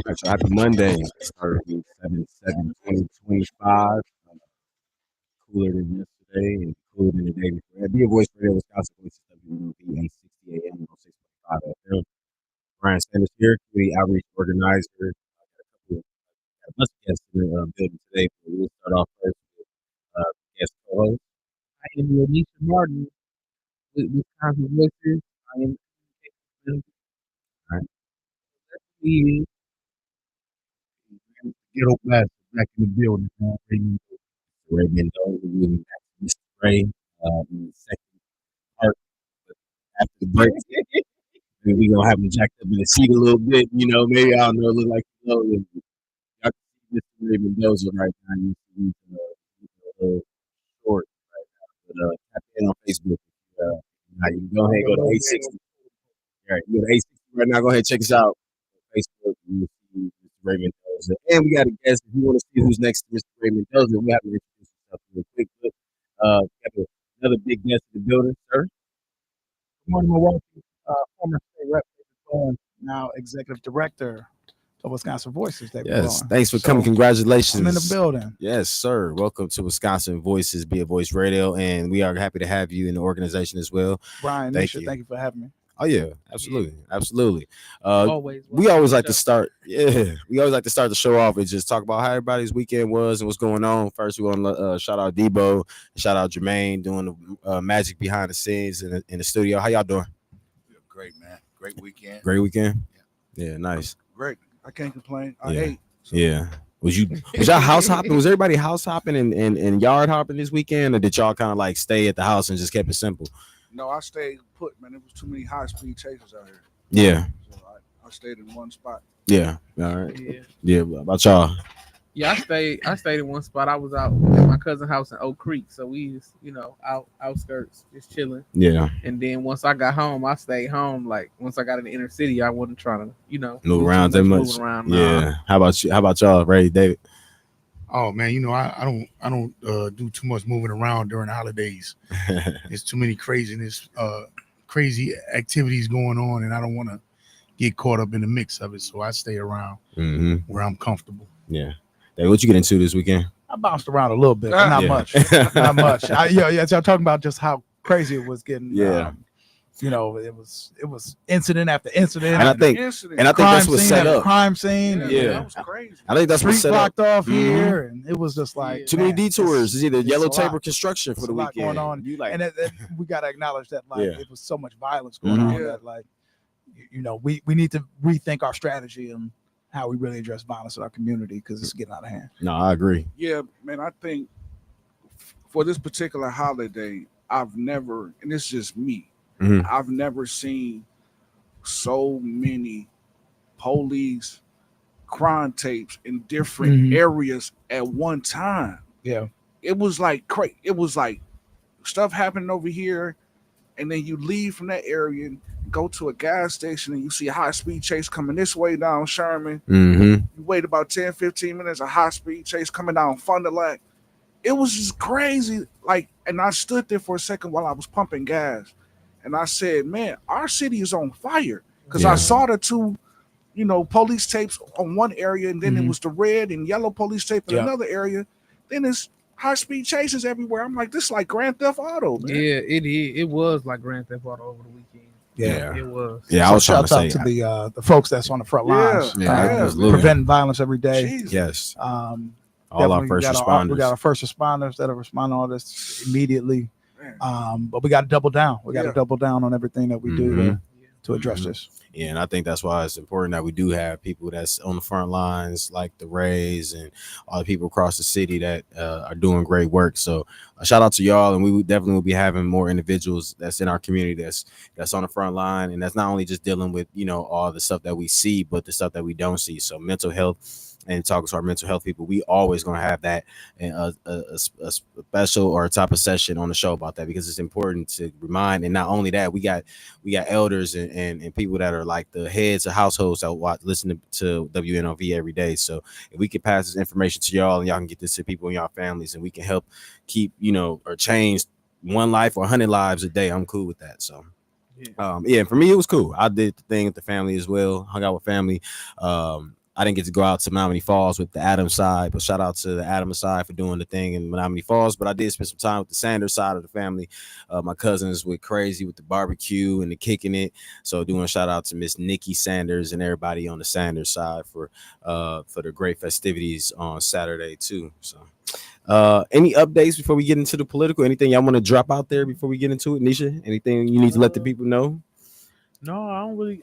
right, so happy Monday. Started week 7/7/2025. Cooler than yesterday and cooler than the day before. Be a voice for Wisconsin Voices WNOP 860 AM on 6.5 FM. Bryan Sanders here, community outreach organizer. Got a bunch of guests in the building today, but we'll start off first with guest co-host. I am Lanisha Martin with Wisconsin Voices. I am All right. the Ghetto Blast back in the building, man. Ray Mendoza, we'll be back to Mr. Ray in the second part. But after the break, we're going to have him jacked up in the seat a little bit. Maybe I don't know, look like y'all can see Mr. Ray Mendoza right now. He's a little short right now. But tap in on Facebook. Now you can go ahead and go to 860. All right, you go to 860 right now. Go ahead and check us out on Facebook. You will see Mr. Ray Mendoza. And we got a guest. If you want to see who's next to Mr. Ray Mendoza, we have to introduce yourself real quick. But we have another big guest in the building, sir. Good morning, Milwaukee. Former state rep, Bryan, now executive director of Wisconsin Voices. Yes, thanks for coming. Congratulations. I'm in the building. Yes, sir. Welcome to Wisconsin Voices, Be a Voice Radio, and we are happy to have you in the organization as well. Bryan, thank you for having me. Oh yeah, absolutely. always. We always like to start. Yeah, we always like to start the show off and just talk about how everybody's weekend was and what's going on. First, we want to shout out Debo, shout out Jermaine doing the magic behind the scenes in the studio. How y'all doing? Great, man. Great weekend. Great weekend. Yeah, nice. Great. I can't complain. I Yeah. ate. So. Yeah. Was y'all house hopping? Was everybody house hopping and yard hopping this weekend, or did y'all kind of like stay at the house and just kept it simple? No, I stayed put, man. There was too many high-speed chasers out here. Yeah. So I stayed in one spot. Yeah. All right. Yeah. Yeah. What about y'all? Yeah, I stayed in one spot. I was out at my cousin's house in Oak Creek, so we was, outskirts, just chilling. Yeah. And then once I got home, I stayed home. Like once I got in the inner city, I wasn't trying to, Move around that much. Moving around, Yeah. How about you? How about y'all, Ray, David? Oh man, I don't do too much moving around during the holidays. There's too many crazy activities going on, and I don't want to get caught up in the mix of it. So I stay around where I'm comfortable. Yeah. David, what you get into this weekend? I bounced around a little bit, but not much. Not much. I'm talking about just how crazy it was getting. Yeah. It was incident after incident, And I think that's what's set up. Crime scene. Yeah. That was crazy. I think that's what's Street set up. blocked off here, and it was just like Too many man, detours. It's either yellow a tape lot. or construction for It's the a lot weekend. going on. You like, and we got to acknowledge that it was so much violence going Mhm. on that we need to rethink our strategy and how we really address violence in our community because it's getting out of hand. no, I agree. Yeah, man. I think for this particular holiday, I've never, and it's just me, Mhm. I've never seen so many police crime tapes in different Mhm. areas at one time. Yeah. It was like crazy. It was like stuff happening over here, and then you leave from that area and go to a gas station and you see a high-speed chase coming this way down Sherman. Mm-hmm. You wait about 10, 15 minutes, a high-speed chase coming down Fond du Lac. It was just crazy. And I stood there for a second while I was pumping gas. And I said, man, our city is on fire. Because Yeah. I saw the two, police tapes on one area, and then it Mhm. was the red and yellow police tape in Yeah. another area. Then it's high-speed chases everywhere. I'm like, this is like Grand Theft Auto, man. Yeah, it is. It was like Grand Theft Auto over the weekend. Yeah. It was. Yeah, I was trying shout to out say. to the folks that's on the front lines, Yeah, absolutely. preventing violence every day. Jesus. Yes. All All our first responders. We got our first responders that are responding to all this immediately. Man. But we got to double down. We got to Yeah. double down on everything that we do Mhm. to address Mhm. this. Yeah, and I think that's why it's important that we do have people that's on the front lines, like the Rays and all the people across the city that are doing great work. So, a shout out to y'all, and we definitely will be having more individuals that's in our community that's on the front line, and that's not only just dealing with all the stuff that we see, but the stuff that we don't see. So, mental health. And talking to our mental health people, we always gonna have that and a special or a type of session on the show about that because it's important to remind. And not only that, we got elders and people that are like the heads of households that listen to WNOV every day. So if we can pass this information to y'all and y'all can get this to people in y'all families, and we can help keep or change one life or 100 lives a day, I'm cool with that. So. Yeah, for me it was cool. I did the thing with the family as well. Hung out with family. I didn't get to go out to Menominee Falls with the Adams side, but shout out to the Adams side for doing the thing in Menominee Falls. But I did spend some time with the Sanders side of the family. My cousins went crazy with the barbecue and the kicking it. So doing a shout out to Miss Nikki Sanders and everybody on the Sanders side for the great festivities on Saturday too. So any updates before we get into the political? Anything y'all want to drop out there before we get into it, Nisha? Anything you need to let the people know? No, I don't really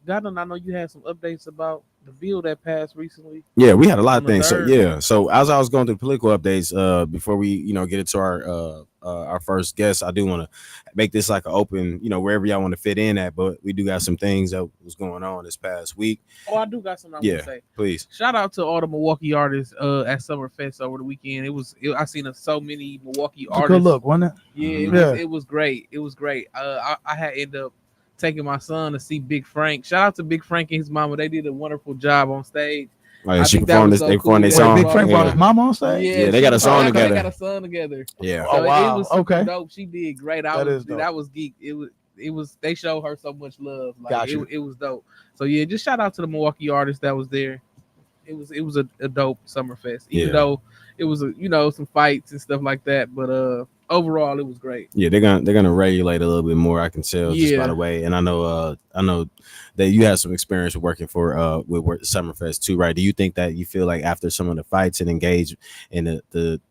got them. I know you had some updates about the bill that passed recently. Yeah, we had a lot of On the things. So third. yeah, so as I was going through the political updates, before we get into our first guest, I do want to make this like an open, wherever y'all want to fit in at. But we do got some things that was going on this past week. Oh, I do got something I want to say. Please. Shout out to all the Milwaukee artists at Summerfest over the weekend. I seen so many Milwaukee artists. Good look, wasn't it? Yeah, it was great. It was great. I had ended up taking my son to see Big Frank. Shout out to Big Frank and his mama. They did a wonderful job on stage. Oh, yeah, she performed this. They performed their song. Big Frank brought his mama on stage. Yeah, they got a song They together. got a song together. Yeah. So Oh, wow. It was Okay. dope. She did great. That was geek. It was. They showed her so much love. Like Gotcha. it was dope. So yeah, just shout out to the Milwaukee artists that was there. It was a dope Summerfest. Even though it was some fights and stuff like that, but overall it was great. Yeah, they're gonna regulate a little bit more. I can tell just by the way, and I know that you had some experience working for with Summerfest too, right? Do you think that you feel like after some of the fights and engage in the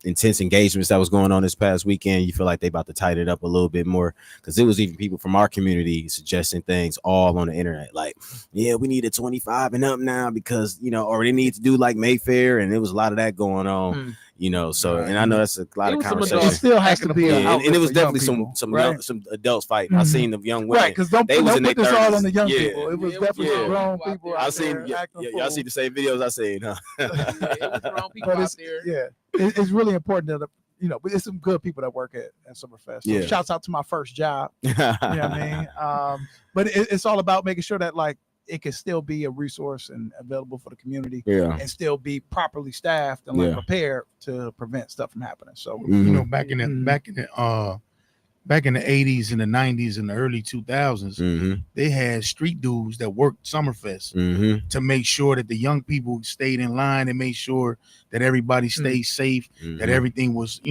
intense engagements that was going on this past weekend, you feel like they about to tighten it up a little bit more? Because it was even people from our community suggesting things all on the internet, like, yeah, we need a 25 and up now because or they need to do like Mayfair, and there was a lot of that going on. So and I know that's a lot of conversation. It still has to be, and it was definitely some adults fighting. I seen the young women, right? Because don't they was put in their this 30s. all on the young Yeah. people. It was definitely yeah. grown people. I out seen there acting a y'all fool. see the same videos I seen, huh? It was grown people But out it's, there. yeah, it's really important that but it's some good people that work at Summerfest. So shouts out to my first job. You know what I mean? But it's all about making sure that like it can still be a resource and available for the community, and still be properly staffed and prepared to prevent stuff from happening. So back in the 80s and the 90s and the early 2000s, they had street dudes that worked Summerfest to make sure that the young people stayed in line and made sure that everybody stayed safe, that everything was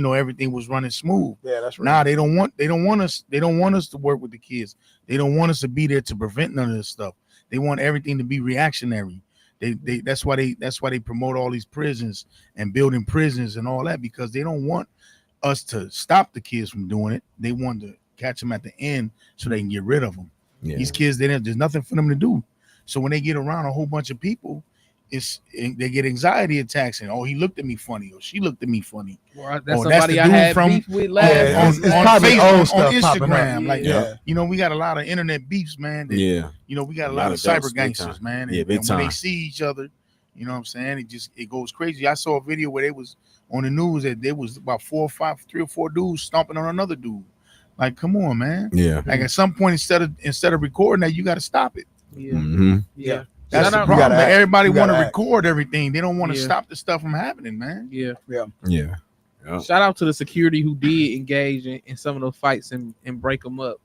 running smooth. Yeah, that's right. Now they don't want us to work with the kids. They don't want us to be there to prevent none of this stuff. They want everything to be reactionary. That's why they promote all these prisons and building prisons and all that, because they don't want us to stop the kids from doing it. They want to catch them at the end so they can get rid of them. These kids, there's nothing for them to do. So when they get around a whole bunch of people, they get anxiety attacks and he looked at me funny or she looked at me funny. Well, that's somebody I had beef with last. It's on probably Facebook, old stuff on popping Instagram. up. Like we got a lot of internet beefs, man. We got a lot of cyber gangsters, man. And when they see each other, you know what I'm saying? It goes crazy. I saw a video where they was on the news that there was about 3 or 4 dudes stomping on another dude. Like, come on, man. Yeah. Like at some point, instead of recording that, you got to stop it. Yeah. That's the problem. Everybody want to record everything. They don't want to stop the stuff from happening, man. Yeah. Shout out to the security who did engage in some of those fights and break them up.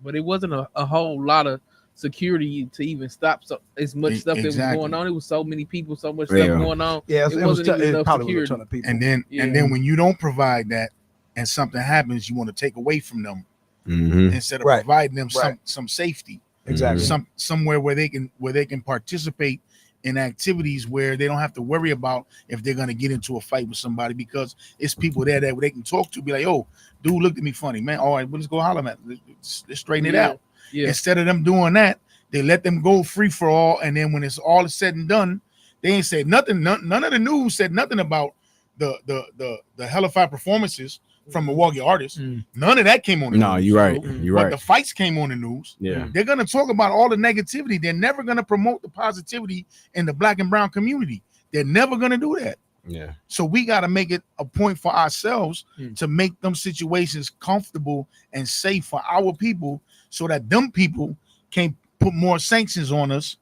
But it wasn't a whole lot of security to even stop as much stuff that was going on. It was so many people, so much stuff going on. Yeah, it wasn't even enough probably security. was a ton of people. And then when you don't provide that and something happens, you want to take away from them instead of providing them some safety. Exactly. Somewhere where they can participate in activities where they don't have to worry about if they're gonna get into a fight with somebody, because it's people there that they can talk to, be like, "Oh, dude looked at me funny, man. All right, let's go holler at them. Let's straighten it out." Instead of them doing that, they let them go free for all, and then when it's all said and done, they ain't said nothing. None of the news said nothing about the hellified performances from Milwaukee artists. None of that came on the news. No, you're right. You're but right. the fights came on the news. Yeah. They're going to talk about all the negativity. They're never going to promote the positivity in the Black and brown community. They're never going to do that. Yeah. So we got to make it a point for ourselves to make them situations comfortable and safe for our people, so that them people can put more sanctions on us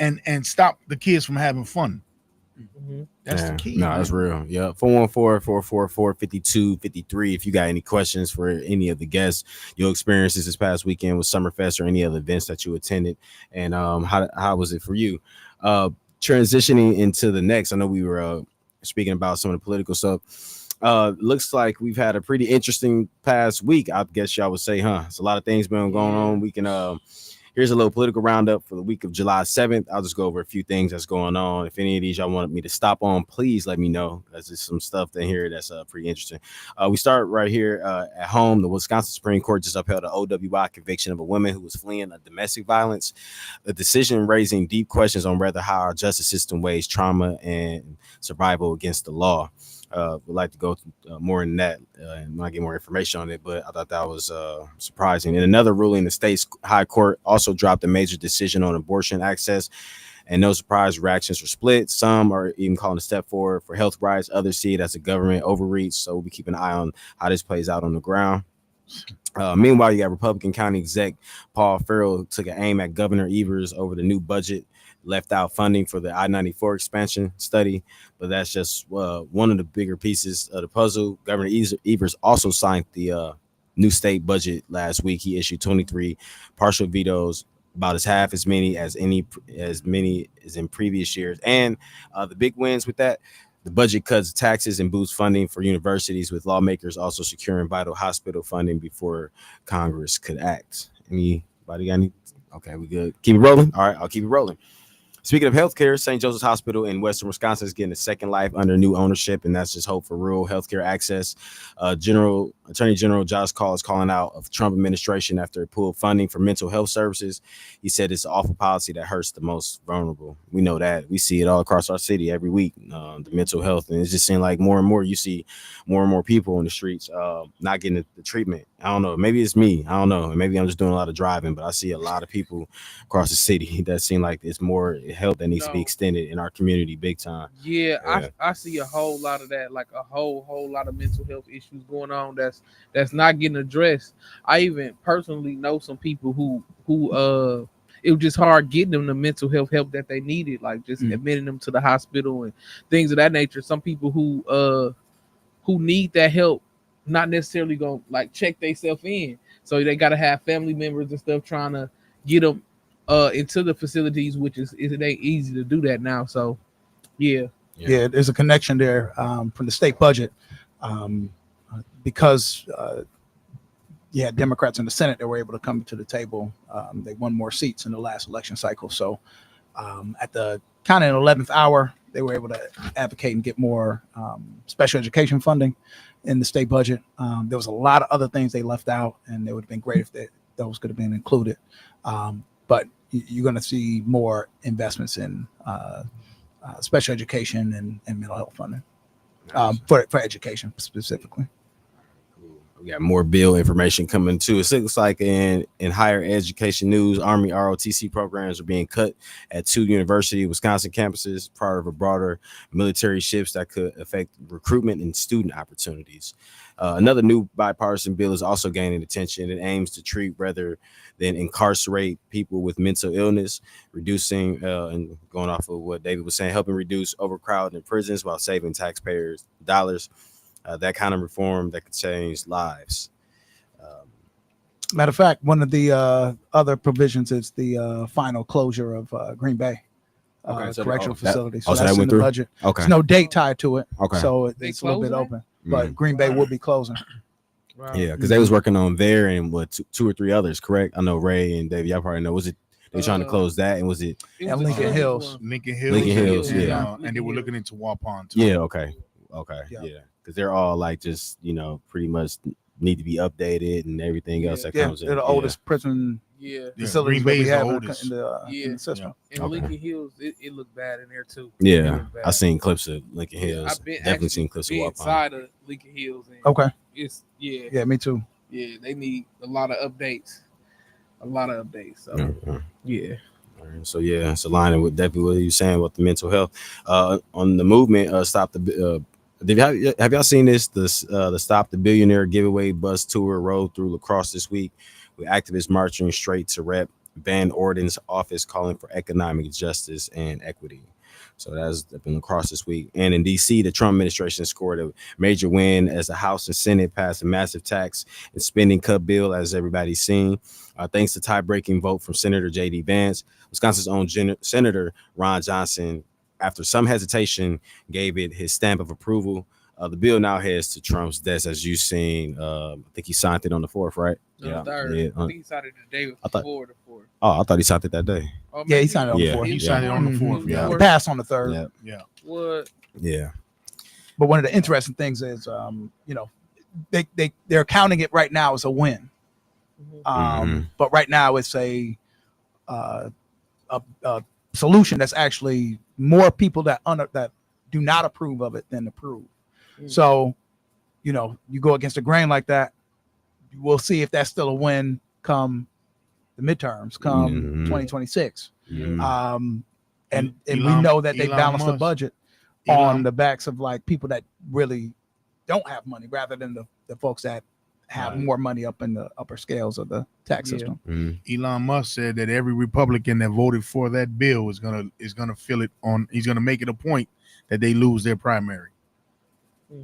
and stop the kids from having fun. That's the key. No, that's real. Yeah. 414-444-5253. If you got any questions for any of the guests, your experiences this past weekend with Summerfest or any other events that you attended, and how was it for you? Transitioning into the next, I know we were speaking about some of the political stuff. Looks like we've had a pretty interesting past week. I guess y'all would say, huh? It's a lot of things been going on. We can here's a little political roundup for the week of July 7th. I'll just go over a few things that's going on. If any of these y'all wanted me to stop on, please let me know. There's some stuff in here that's pretty interesting. We start right here at home. The Wisconsin Supreme Court just upheld an OWI conviction of a woman who was fleeing a domestic violence. A decision raising deep questions on whether how our justice system weighs trauma and survival against the law. Would like to go more in that and might get more information on it, but I thought that was surprising. In another ruling, the state's high court also dropped a major decision on abortion access, and no surprise, reactions were split. Some are even calling a step forward for health rights. Others see it as a government overreach. So we'll be keeping an eye on how this plays out on the ground. Meanwhile, you got Republican County Exec Paul Farrell took an aim at Governor Evers over the new budget, left out funding for the I-94 expansion study, but that's just one of the bigger pieces of the puzzle. Governor Evers also signed the new state budget last week. He issued 23 partial vetoes, about as half as many as in previous years. And the big wins with that, the budget cuts taxes and boosts funding for universities, with lawmakers also securing vital hospital funding before Congress could act. Anybody got any? Okay, we good. Keep it rolling. All right, I'll keep it rolling. Speaking of healthcare, St. Joseph's Hospital in Western Wisconsin is getting a second life under new ownership, and that's just hope for rural healthcare access. Attorney General Josh Call is calling out of the Trump administration after it pulled funding for mental health services. He said it's an awful policy that hurts the most vulnerable. We know that. We see it all across our city every week, the mental health, and it's just seeing like more and more. You see more and more people in the streets not getting the treatment. I don't know. Maybe it's me. I don't know. Maybe I'm just doing a lot of driving, but I see a lot of people across the city that seem like it's more help that needs to be extended in our community big time. I see a whole lot of that, like a whole lot of mental health issues going on that's not getting addressed. I even personally know some people who it was just hard getting them the mental health help that they needed, like just admitting them to the hospital and things of that nature. Some people who need that help not necessarily gonna like check themselves in, so they got to have family members and stuff trying to get them into the facilities, which it ain't easy to do that now. So yeah, there's a connection there from the state budget because you had Democrats in the Senate that were able to come to the table. They won more seats in the last election cycle, so at the kind of 11th hour they were able to advocate and get more special education funding in the state budget. There was a lot of other things they left out, and it would have been great if those could have been included. But you're going to see more investments in special education and mental health funding for education specifically. We got more bill information coming too. It looks like in higher education news, Army ROTC programs are being cut at 2 University of Wisconsin campuses, part of a broader military shifts that could affect recruitment and student opportunities. Another new bipartisan bill is also gaining attention. It aims to treat rather than incarcerate people with mental illness, reducing and going off of what David was saying, helping reduce overcrowding in prisons while saving taxpayers dollars. That kind of reform that could change lives. Matter of fact, one of the other provisions is the final closure of Green Bay correctional facility. So that's in the budget. Okay. There's no date tied to it. Okay. So it's a little bit open. But Green Bay will be closing. Wow. Yeah, because they was working on there and two or three others, correct? I know Ray and David, y'all probably know. Was it they trying to close that, and was it Lincoln Hills? Lincoln Hills, yeah. And they were looking into Waupun too. Yeah, okay. Yeah. Because they're all like just pretty much need to be updated and everything else that comes in. They're the oldest prison facilities Green Bay we is have the oldest in the system. And Lincoln Hills, it looked bad in there too. Yeah, I seen clips of Lincoln Hills. Definitely seen clips of Waupun. Inside of Lincoln Hills. And okay. It's Yeah, me too. Yeah, they need a lot of updates. So yeah. So yeah, it's aligning with definitely what you're saying about the mental health. On the movement, stop the. Have y'all seen this? The Stop the Billionaire giveaway bus tour rode through La Crosse this week, with activists marching straight to Rep. Van Orden's office, calling for economic justice and equity. So that's been across this week. And in DC, the Trump administration scored a major win as the House and Senate passed a massive tax and spending cut bill, as everybody's seen. Thanks to tie-breaking vote from Senator J.D. Vance, Wisconsin's own Senator Ron Johnson, after some hesitation, gave it his stamp of approval. The bill now heads to Trump's desk, as you've seen. I think he signed it on the 4th, right? The 3rd. Yeah. I think he signed it the day before the 4th. Oh, I thought he signed it that day. Oh, Yeah, he signed it on the Yeah. 4th. He signed it on the 4th. Yeah. He passed on the 3rd. Yeah. Yeah. What? Yeah. But one of the interesting things is, they're counting it right now as a win. But right now it's a solution that's actually more people that do not approve of it than approve. So, you go against the grain like that, we'll see if that's still a win come the midterms, come 2026. And we know that they balance the budget on the backs of like people that really don't have money, rather than the folks that have more money up in the upper scales of the tax system. Elon Musk said that every Republican that voted for that bill is gonna feel it on. He's gonna make it a point that they lose their primary.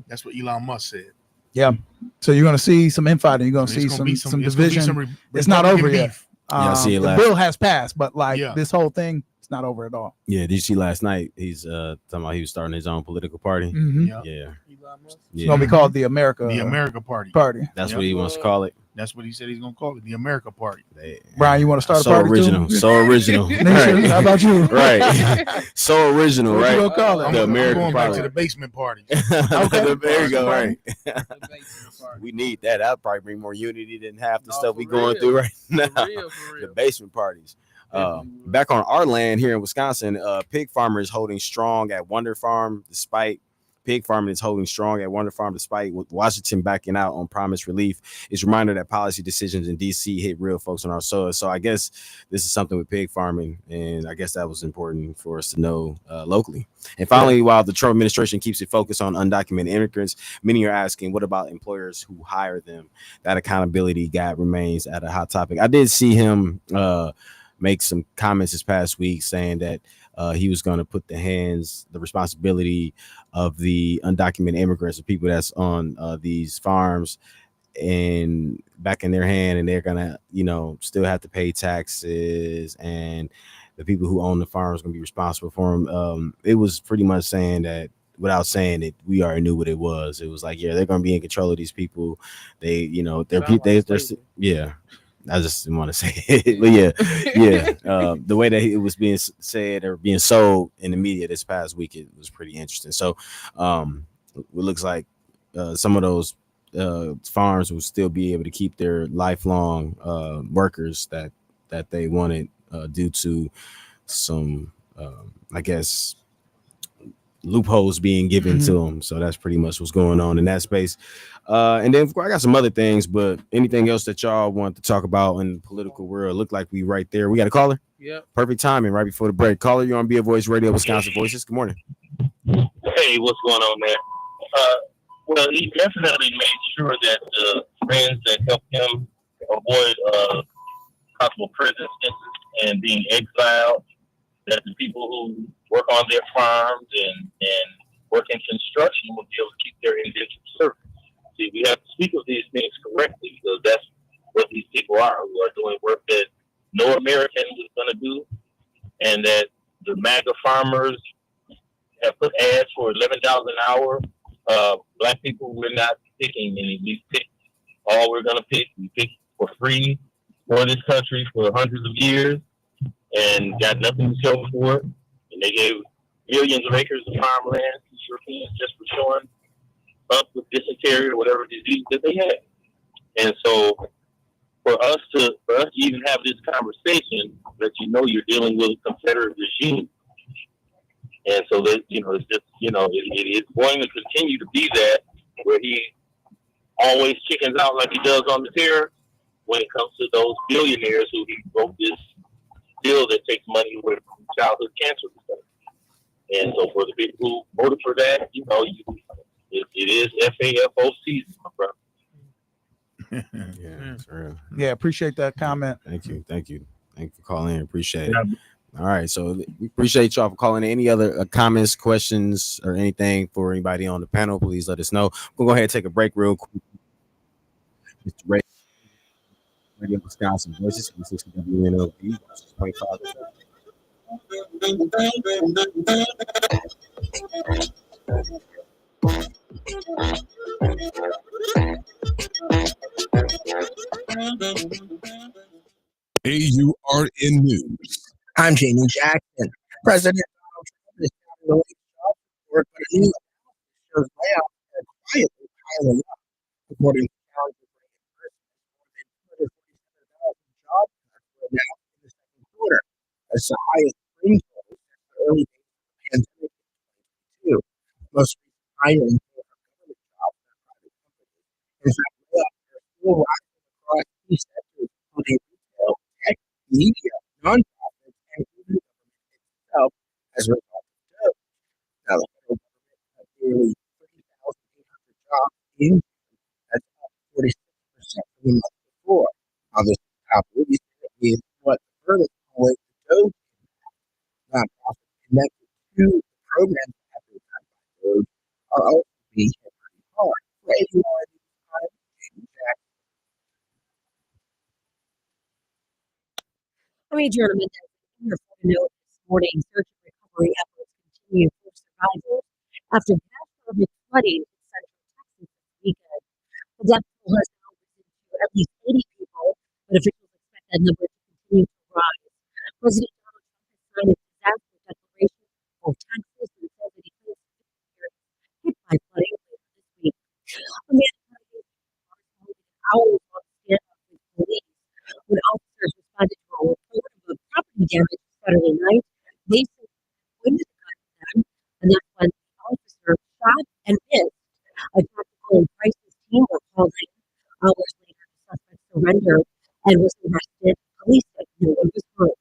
That's what Elon Musk said. Yeah. So you're going to see some infighting. You're going to see some division. It's not over yet. I see it the bill has passed, but this whole thing, it's not over at all. Yeah. Did you see last night? He's talking about he was starting his own political party. Yeah. It's going to be called the America Party. That's what he wants to call it. That's what he said he's going to call it, the America Party. Brian, you want to start a party original, too? So original. Right. How about you? Right. So original, what right? You gonna call it? The American I'm going Party. back to the basement party. Okay. There you go, right. The basement party. We need that. That'll probably bring more unity than half the No, stuff for we going real. through right now. For real. The basement parties. Back on our land here in Wisconsin, pig farmer is holding strong at Wonder Farm despite with Washington backing out on promised relief. It's a reminder that policy decisions in DC hit real folks on our soil. So I guess this is something with pig farming, and I guess that was important for us to know locally. And finally, while the Trump administration keeps it focused on undocumented immigrants, many are asking, what about employers who hire them? That accountability gap remains at a hot topic. I did see him make some comments this past week saying that he was going to put the responsibility of the undocumented immigrants, the people that's on these farms, and back in their hand, and they're gonna, still have to pay taxes, and the people who own the farms gonna be responsible for them. It was pretty much saying that, without saying it, we already knew what it was. It was like, yeah, they're gonna be in control of these people. They're yeah. I just didn't want to say it, but the way that it was being said or being sold in the media this past week, it was pretty interesting. So, it looks like some of those farms will still be able to keep their lifelong workers that they wanted due to some, I guess, loopholes being given to them. So that's pretty much what's going on in that space. And then I got some other things, but anything else that y'all want to talk about in the political world? Look like we right there. We got a caller. Yep. Perfect timing right before the break. Caller, you're on Be a Voice Radio, Wisconsin Voices. Good morning. Hey, what's going on there? Well, he definitely made sure that the friends that helped him avoid possible prison sentences and being exiled, that the people who work on their farms and work in construction will be able to keep their indentured service. See, we have to speak of these things correctly, because that's what these people are, who are doing work that no American is going to do, and that the MAGA farmers have put ads for $11 an hour. Black people, we're not picking any. We pick all we're going to pick. We pick for free for this country for hundreds of years and got nothing to show for it. And they gave millions of acres of farmland to Europeans just for showing up with dysentery or whatever disease that they had. And so for us to even have this conversation, that you're dealing with a Confederate regime. And so that, it's just, it is going to continue to be that, where he always chickens out like he does on the terror when it comes to those billionaires who he wrote this bill that takes money away from childhood cancer and stuff. And so for the people who voted for that, it is FAFO season, my brother. Yeah, that's real. Yeah, appreciate that comment. Thank you for calling in. Appreciate it. All right, so we appreciate y'all for calling. Any other comments, questions, or anything for anybody on the panel? Please let us know. We'll go ahead and take a break real quick. Mr. Ray, Radio Wisconsin Voices, 360 WNOB, 25. AURN News. I'm Jamie Jackson. President Donald Trump is having a late job report, but a new analysis shows layoffs are quietly piling up. According to challenges more than 247,000 job cuts were announced in the second quarter. That's the highest spring total since the early days of the pandemic in 2022. Most recent hiring came from government jobs and private companies. In fact, layoffs are still rising across key sectors, including retail, tech, media, nonprofits, and even government itself as a result of DOGE. Now, the federal government cut nearly 30,800 jobs in June. That's up 46% from the month before. Now, this is top recent is what the verdict calling the DOGE impact. Nonprofits connected to the programs that have been cut by DOGE are also being hit pretty hard. For AUR, I'm Jamie Jackson. I'm Adriana Mendez. In your photo note this morning, search and recovery efforts continue for survivors after catastrophic flooding in central Texas this weekend. The death toll has now risen to at least 80 people, but officials expect that number to continue to rise. President Donald Trump has signed a disaster declaration for Texas and says that he plans to visit areas hit by flooding later this week. A man held an hours-long standoff with police when officers responded to a report of property damage Saturday night. They said pointed the gun at them, and that's when the officer shot and missed. A tactical and crisis team were called in. Hours later, the suspect surrendered and was arrested. Police said no one was hurt.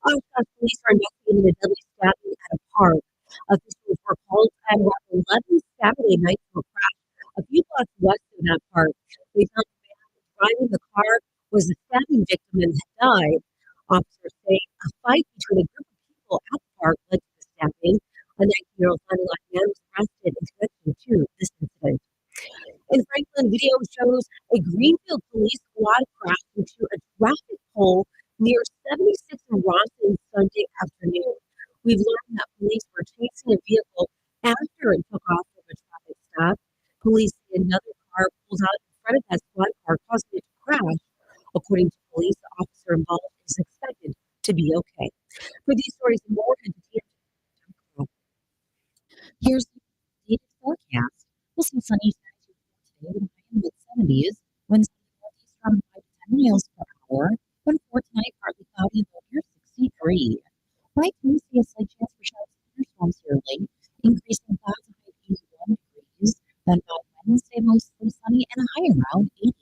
Oshkosh police are investigating a deadly stabbing at a park. Officials were called at around 11 Saturday night to a crash a few blocks west of that park. They found the man driving the car was the stabbing victim and had died. Officers say a fight between a group of people at the park led to the stabbing. A 19-year-old Lanisha man was arrested in connection to this incident. In Franklin, video shows a Greenfield police squad crashed into a traffic pole near 76 and Rawson Sunday afternoon. We've learned that police were chasing a vehicle after it took off from a traffic stop. Police say another car pulled out in front of that squad car, causing it to crash. According to police, the officer involved is expected to be okay. For these stories and more, here's the updated forecast. We'll see sunny skies today with a high in the mid-70s. Winds in the northeast around 5 to 10 miles per hour. But for tonight, partly cloudy and low near 63. By Tuesday, a slight chance for showers and thunderstorms here late, increasing clouds and high 81 degrees. Then by Wednesday, mostly sunny and a high around 80.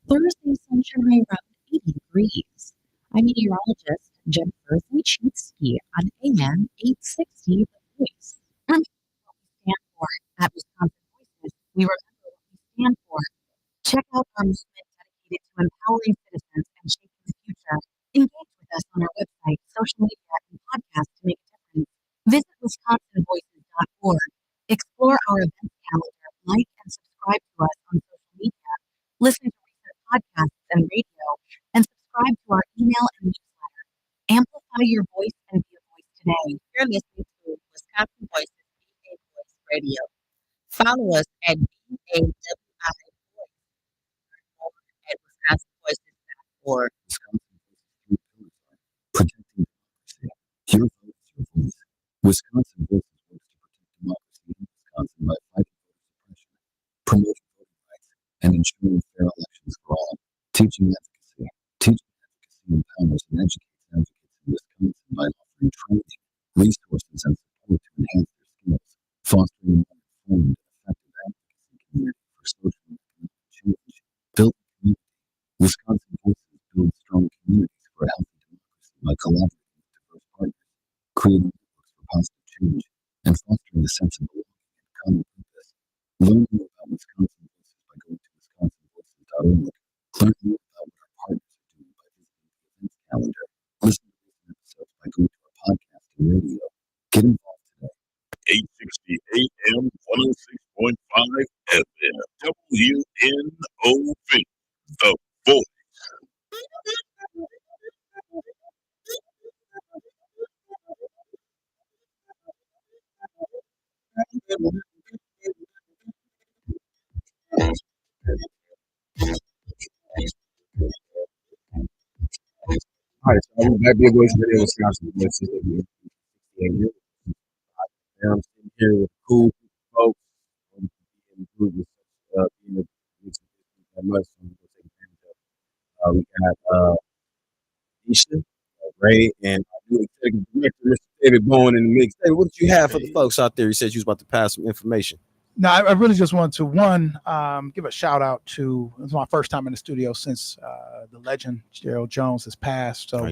Thursday, sunshine high around 80 degrees. I'm meteorologist Jennifer Wojcicki on AM 860 The Voice. And what we stand for at Wisconsin Voices, we remember what we stand for. Check out our movement dedicated to empowering citizens and shaping the future. Engage with us on our website, social media, and podcast to make a difference. Visit wisconsinvoices.org. Explore our events calendar, like and subscribe to us on social media. Listen to recent podcasts and radio, and subscribe to our email and newsletter. Amplify your voice and be a voice today. You're listening to Wisconsin Voices, BA Voice Radio. Follow us at BAWI Voice or at wisconsinvoices.org. Protecting democracy. Your vote is your voice. Wisconsin Voices works to protect democracy in Wisconsin by fighting voter suppression, promoting voting rights, and ensuring fair elections for all. Teaching advocacy. Teaching advocacy empowers and educates advocates in Wisconsin by offering training, resources, and support to enhance their skills, fostering a more informed and effective advocacy community for social and economic change. Building community. Wisconsin Voices build strong communities for a healthy democracy by collaborating with diverse partners, creating networks for positive change, and fostering a sense of belonging and common purpose. Learn more about Wisconsin Voices by going to wisconsinvoices.org. Learn more about what our partners are doing by visiting the events calendar. Listen to recent episodes by going to Radio. Get involved. 860 AM, 106.5 FM, WNOV, The Voice. All right, so I'm back here, Voice Radio, Wisconsin. This is I'm sitting here with cool folks. Being that much, so I'm gonna take advantage of. We got Lanisha, Ray, and our new executive director, Mr. David Bowen, in the mix. David, what did you have for the folks out there? You said you was about to pass some information. No, I really just want to give a shout out to. It's my first time in the studio since the legend Gerald Jones has passed. So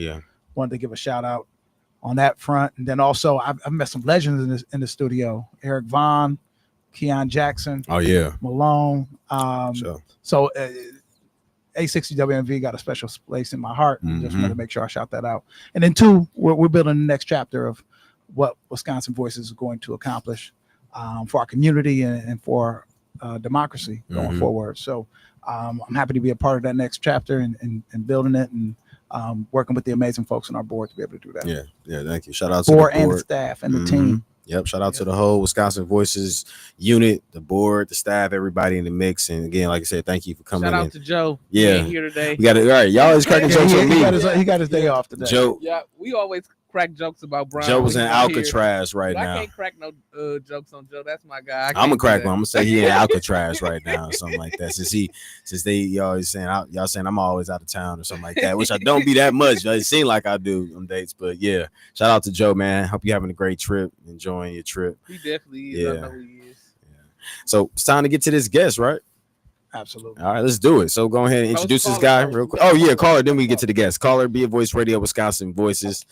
wanted to give a shout out on that front, and then also I've met some legends in the studio: Eric Vaughn, Keon Jackson. Malone. So A60 WMV got a special place in my heart. Just wanted to make sure I shout that out. And then two, we're building the next chapter of what Wisconsin Voices is going to accomplish for our community and for democracy going forward. So I'm happy to be a part of that next chapter and building it and working with the amazing folks on our board to be able to do that. Yeah, thank you. Shout out to the board and the staff and the team. Yep, shout out to the whole Wisconsin Voices unit, the board, the staff, everybody in the mix. And again, like I said, thank you for coming in. Shout out to Joe. Yeah, being here today. We got it. All right, y'all always cracking jokes on me. He got his day off today. Joe. Yeah, we always crack jokes about Bryan. Joe was in Alcatraz right now. I can't crack no jokes on Joe. That's my guy. I'm gonna crack one. I'm gonna say he in Alcatraz right now or something like that. Since y'all always saying y'all saying I'm always out of town or something like that, which I don't be that much. It seems like I do on dates, but yeah. Shout out to Joe, man. Hope you're having a great trip, enjoying your trip. He definitely is. Yeah. I know he is. Yeah. So it's time to get to this guest, right? Absolutely. All right, let's do it. So go ahead and introduce this guy real quick. Oh yeah, caller. Then we get to the guest. Caller, Be a Voice Radio, Wisconsin Voices.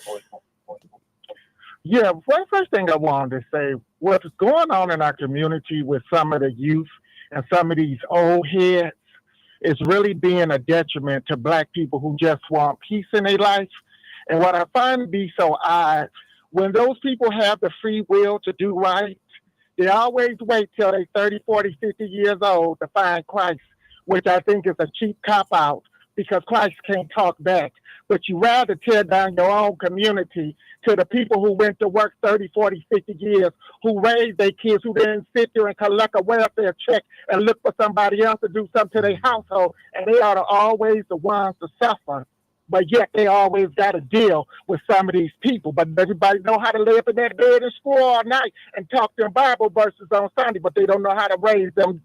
Yeah, first thing I wanted to say, what's going on in our community with some of the youth and some of these old heads is really being a detriment to Black people who just want peace in their life. And what I find to be so odd, when those people have the free will to do right, they always wait till they're 30, 40, 50 years old to find Christ, which I think is a cheap cop-out because Christ can't talk back. But you rather tear down your own community to the people who went to work 30, 40, 50 years, who raised their kids, who didn't sit there and collect a welfare check and look for somebody else to do something to their household. And they are always the ones to suffer. But yet they always got to deal with some of these people. But everybody know how to lay up in that bed in school all night and talk them Bible verses on Sunday, but they don't know how to raise them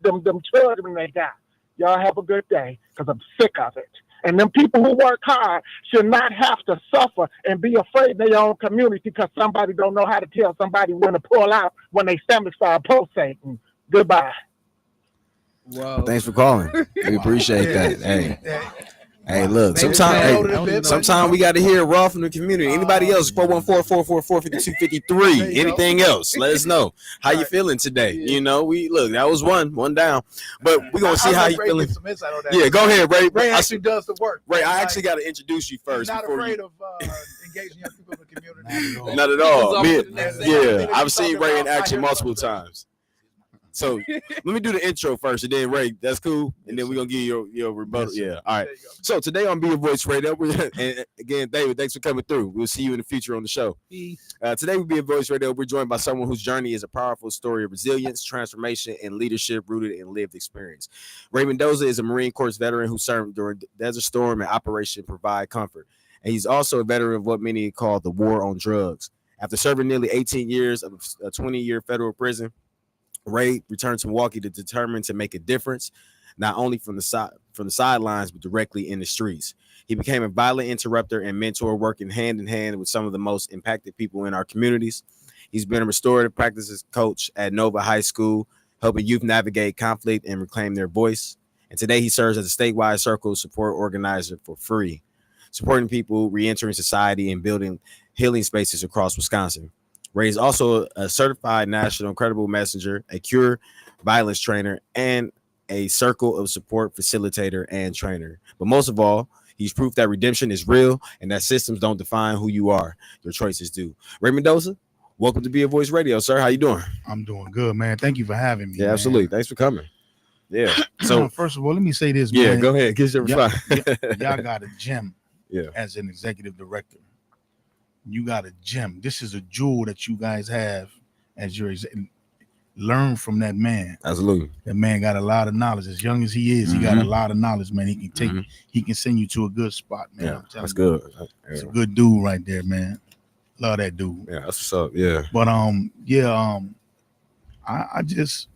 children they got. Y'all have a good day, because I'm sick of it. And them people who work hard should not have to suffer and be afraid in their own community because somebody don't know how to tell somebody when to pull out when they stomach start pulsating. Goodbye. Wow. Thanks for calling. We appreciate that. Hey, look, sometimes we got to hear raw from the community. Anybody else? 414-444-5253. Anything else? Let us know. How you feeling today? You know, that was one down. But we're going to see how you feeling. Yeah, go ahead, Ray. Ray actually does the work. Ray, I actually got to introduce you first. Not afraid of engaging young people in the community. Not at all. Yeah, I've seen Ray in action multiple times. So let me do the intro first, and then Ray, that's cool, and then we're gonna give you your rebuttal. Yeah, all right. So today on Be a Voice Radio, and again, David, thanks for coming through. We'll see you in the future on the show. Today we Be a Voice Radio. We're joined by someone whose journey is a powerful story of resilience, transformation, and leadership rooted in lived experience. Ray MENDOZA is a Marine Corps veteran who served during Desert Storm and Operation Provide Comfort, and he's also a veteran of what many call the war on drugs. After serving nearly 18 years of a 20-year federal prison, Ray returned to Milwaukee determined to make a difference, not only from the sidelines, but directly in the streets. He became a violent interrupter and mentor, working hand in hand with some of the most impacted people in our communities. He's been a restorative practices coach at Nova High School, helping youth navigate conflict and reclaim their voice. And today he serves as a statewide circle support organizer for free, supporting people reentering society and building healing spaces across Wisconsin. Ray is also a certified national credible messenger, a cure violence trainer, and a circle of support facilitator and trainer. But most of all, He's proof that redemption is real and that systems don't define who you are. Your choices do. Ray MENDOZA, welcome to Be a Voice Radio, sir. How you doing? I'm doing good, man. Thank you for having me. Yeah, absolutely. Thanks for coming. Yeah. So first of all, let me say this, yeah, man. go ahead. Get your reply. Y'all got a gem. Yeah. As an executive director, you got a gem. This is a jewel that you guys have as your learn from that man. Absolutely. That man got a lot of knowledge. As young as he is, he got a lot of knowledge, man. He can take, he can send you to a good spot, man. Yeah, that's good. It's a good dude right there, man. Love that dude. Yeah, that's what's up. Yeah. But I just,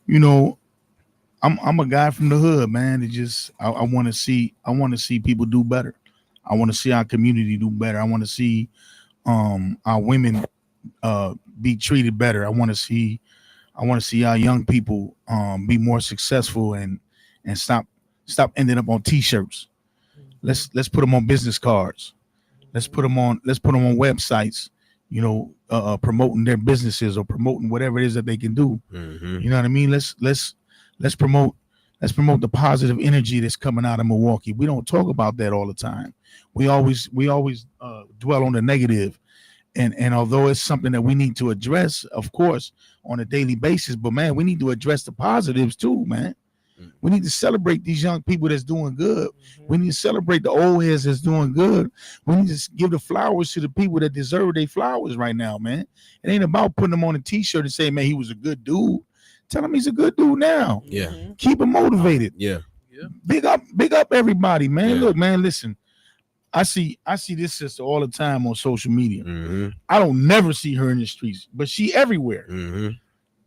you know, I'm a guy from the hood, man. It just I want to see people do better. I want to see our community do better. I want to see our women be treated better. I want to see our young people be more successful and stop ending up on t-shirts. Let's put them on business cards. Let's put them on websites, you know, promoting their businesses or promoting whatever it is that they can do. You know what I mean? Let's promote the positive energy that's coming out of Milwaukee. We don't talk about that all the time. We always dwell on the negative. And although it's something that we need to address, of course, on a daily basis, but man, we need to address the positives too, man. We need to celebrate these young people that's doing good. We need to celebrate the old heads that's doing good. We need to give the flowers to the people that deserve their flowers right now, man. It ain't about putting them on a t-shirt and saying, man, he was a good dude. Tell him he's a good dude now. Yeah. Keep him motivated. Yeah. Big up everybody, man. Yeah. Look, man, listen. I see this sister all the time on social media. I don't never see her in the streets, but she everywhere.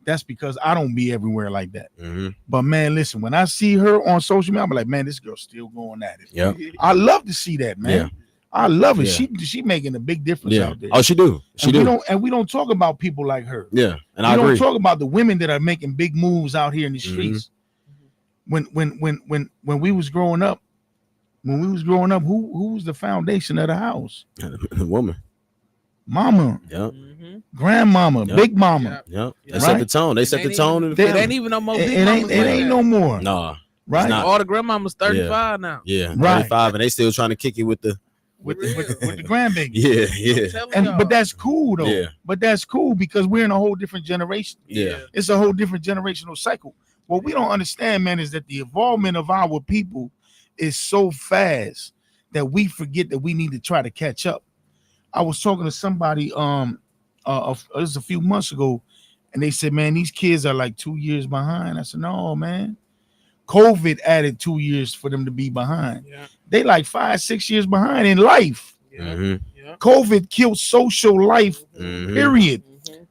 That's because I don't be everywhere like that. But man, listen, when I see her on social media, I'm like, man, this girl's still going at it. Yeah. I love to see that, man. Yeah. I love it. Yeah. She making a big difference out there. Oh, she do. We don't talk about people like her. Yeah. And we I agree. don't talk about the women that are making big moves out here in the streets. When we was growing up, who was the foundation of the house? The woman. Mama. Yep. Grandmama. Yep. Big mama. Yep. They set the tone. They set the tone in the It family. ain't even no more. It ain't no more. Nah. Right. All the grandmamas 35 now. Yeah. Right. 35, and they still trying to kick it with the with the grandbaby. Yeah. But that's cool though. Yeah. But that's cool because we're in a whole different generation. Yeah. It's a whole different generational cycle. What we don't understand, man, is that the involvement of our people is so fast that we forget that we need to try to catch up. I was talking to somebody it was a few months ago, and they said, man, these kids are like 2 years behind. I said, no, man. COVID added 2 years for them to be behind. Yeah. They like 5-6 years behind in life. Yeah. COVID killed social life, period.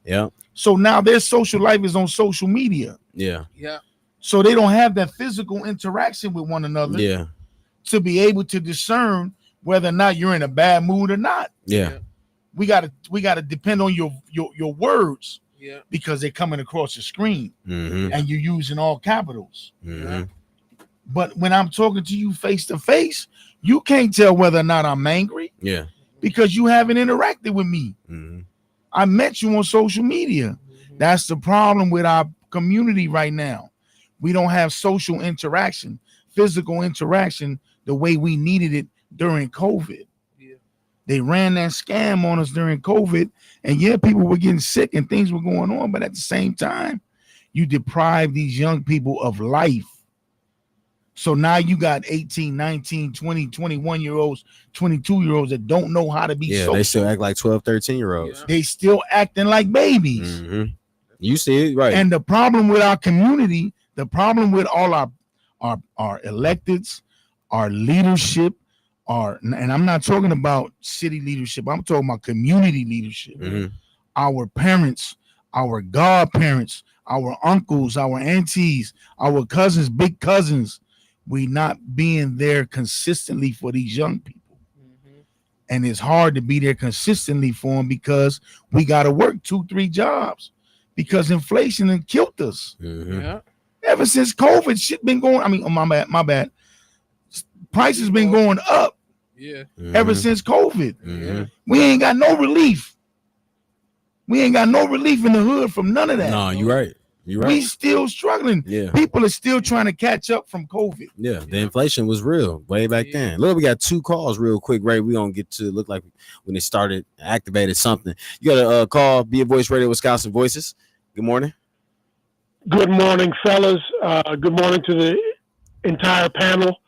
Yeah. So now their social life is on social media. Yeah. Yeah. So they don't have that physical interaction with one another. Yeah. To be able to discern whether or not you're in a bad mood or not. Yeah. We gotta depend on your words. Yeah. Because they're coming across the screen Mm-hmm. and you're using all capitals. Mm-hmm. But when I'm talking to you face to face, you can't tell whether or not I'm angry. Yeah. Because you haven't interacted with me. Mm-hmm. I met you on social media. That's the problem with our community right now. We don't have social interaction, physical interaction the way we needed it during COVID. Yeah. They ran that scam on us during COVID, and yeah, people were getting sick and things were going on, but at the same time, you deprive these young people of life. So now you got 18, 19, 20, 21-year-olds, 22-year-olds that don't know how to be social. They still act like 12, 13-year-olds. They still acting like babies. Mm-hmm. You see it, right. And the problem with our community, the problem with all our electeds, our leadership, and I'm not talking about city leadership, I'm talking about community leadership. Mm-hmm. Our parents, our godparents, our uncles, our aunties, our cousins, big cousins, we not being there consistently for these young people. And it's hard to be there consistently for them because we got to work 2-3 jobs because inflation has killed us. Mm-hmm. Yeah. Ever since COVID, shit been going. I mean, oh, my bad. Prices been going up. Yeah. Mm-hmm. Ever since COVID. Mm-hmm. We ain't got no relief. We ain't got no relief in the hood from none of that. No, you're right. We still struggling. Yeah. People are still trying to catch up from COVID. Yeah, the inflation was real way back then. Look, we got 2 calls real quick, Ray. We gonna get to look like when it started, activated something. You got a call, Be a Voice Radio, Wisconsin Voices. Good morning. Good morning, fellas. Good morning to the entire panel.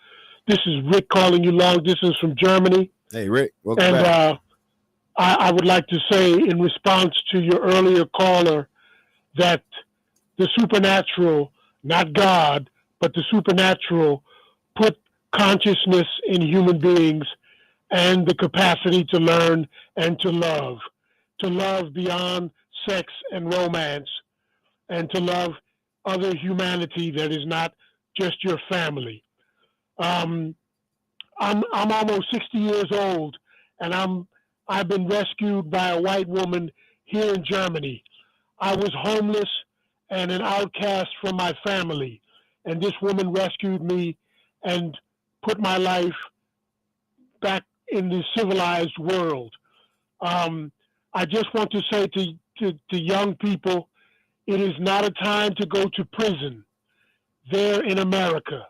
This is Rick calling you long distance from Germany. Hey, Rick. Welcome back. I would like to say in response to your earlier caller that the supernatural, not God, but the supernatural put consciousness in human beings and the capacity to learn and to love beyond sex and romance, and to love other humanity that is not just your family. I'm almost 60 years old, and I've been rescued by a white woman here in Germany. I was homeless and an outcast from my family, and this woman rescued me and put my life back in the civilized world. I just want to say to young people, it is not a time to go to prison there in America.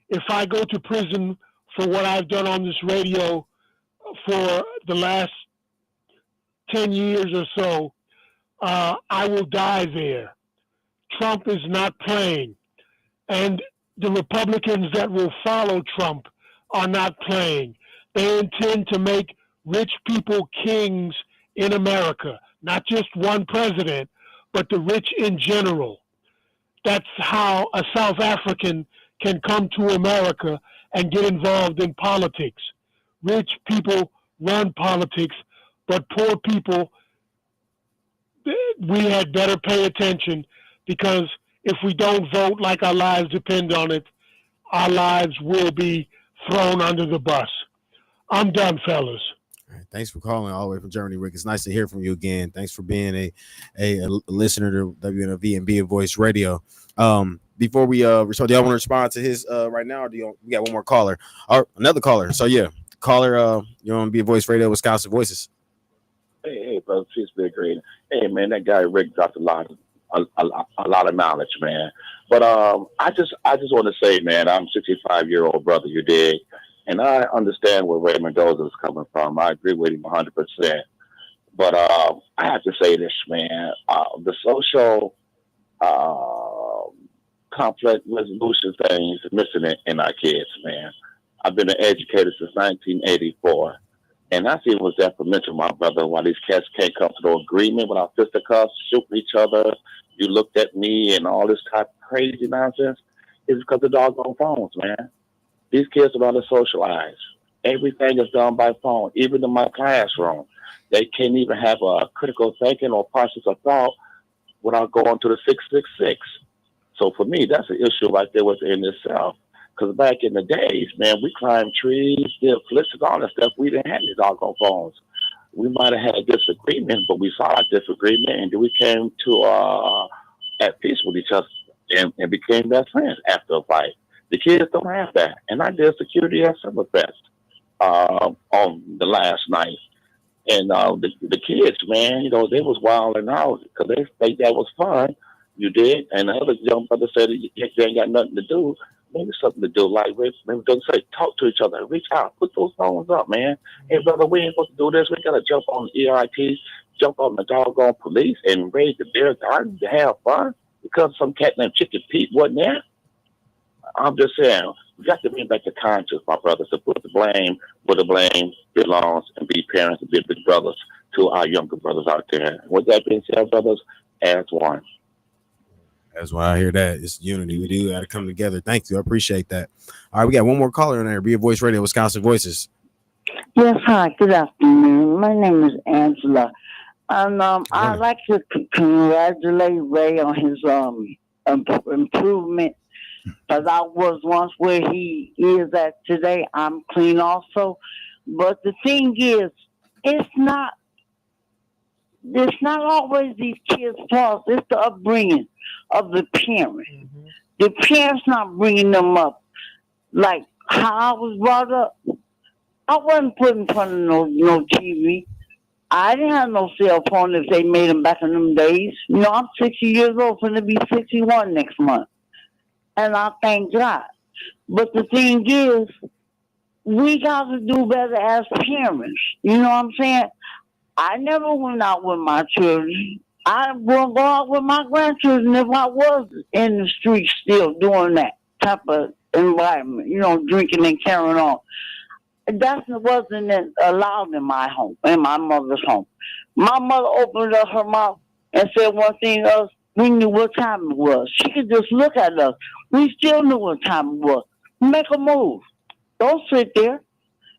If I go to prison for what I've done on this radio for the last 10 years or so, I will die there. Trump is not playing. And the Republicans that will follow Trump are not playing. They intend to make rich people kings in America, not just one president, but the rich in general. That's how a South African can come to America and get involved in politics. Rich people run politics, but poor people, we had better pay attention, because if we don't vote like our lives depend on it, our lives will be thrown under the bus. I'm done, fellas. Thanks for calling all the way from Germany, Rick. It's nice to hear from you again. Thanks for being a listener to WNOV and Be a Voice Radio. Before we so do y'all want to respond to his right now, or we got one more caller or another caller? So yeah, caller, you're on Be a Voice Radio, Wisconsin Voices. Hey, brother, peace be great. Hey, man, that guy Rick dropped a lot of knowledge, man. But I just want to say, man, I'm 65-year-old brother, you dig, and I understand where Ray MENDOZA is coming from. I agree with him 100%. But I have to say this, man, the social conflict resolution things missing it in our kids, man. I've been an educator since 1984. And I see it was detrimental, my brother, why these cats can't come to an agreement without fisticuffs, shooting each other. You looked at me and all this type of crazy nonsense. It's because of doggone phones, man. These kids are not socialized. Everything is done by phone, even in my classroom. They can't even have a critical thinking or process of thought without going to the 666. So for me, that's an issue right there within itself. Because back in the days, man, we climbed trees, did flips and all that stuff. We didn't have these doggone phones. We might have had a disagreement, but we saw our disagreement, and then we came to at peace with each other and became best friends after a fight. The kids don't have that. And I did security at Summerfest on the last night. And the kids, man, you know, they was wilding out because they think that was fun. You did. And the other young brother said, you ain't got nothing to do. Maybe something to do, like maybe don't say, talk to each other, reach out, put those phones up, man. Hey, brother, we ain't supposed to do this. We gotta jump on the ERT, jump on the doggone police, and raid the beer garden to have fun because some cat named Chicken Pete wasn't there. I'm just saying, we got to bring back the conscience, my brothers, to put the blame where the blame belongs, and be parents and be big brothers to our younger brothers out there. With that being said, brothers, as one. That's why I hear that. It's unity. We do got to come together. Thank you. I appreciate that. All right, we got one more caller in there. Be a Voice Radio, Wisconsin Voices. Yes, hi. Good afternoon. My name is Angela. And I'd like to congratulate Ray on his improvement. Because I was once where he is at today. I'm clean also. But the thing is, it's not always these kids' fault. It's the upbringing of the parents. Mm-hmm. The parents not bringing them up. Like how I was brought up, I wasn't put in front of no TV. I didn't have no cell phone if they made them back in them days. You know, I'm 60 years old, going to be 61 next month. And I thank God. But the thing is, we got to do better as parents. You know what I'm saying? I never went out with my children. I will go out with my grandchildren if I was in the street still doing that type of environment, you know, drinking and carrying on. That wasn't allowed in my home, in my mother's home. My mother opened up her mouth and said one thing else. We knew what time it was. She could just look at us. We still knew what time it was. Make a move. Don't sit there.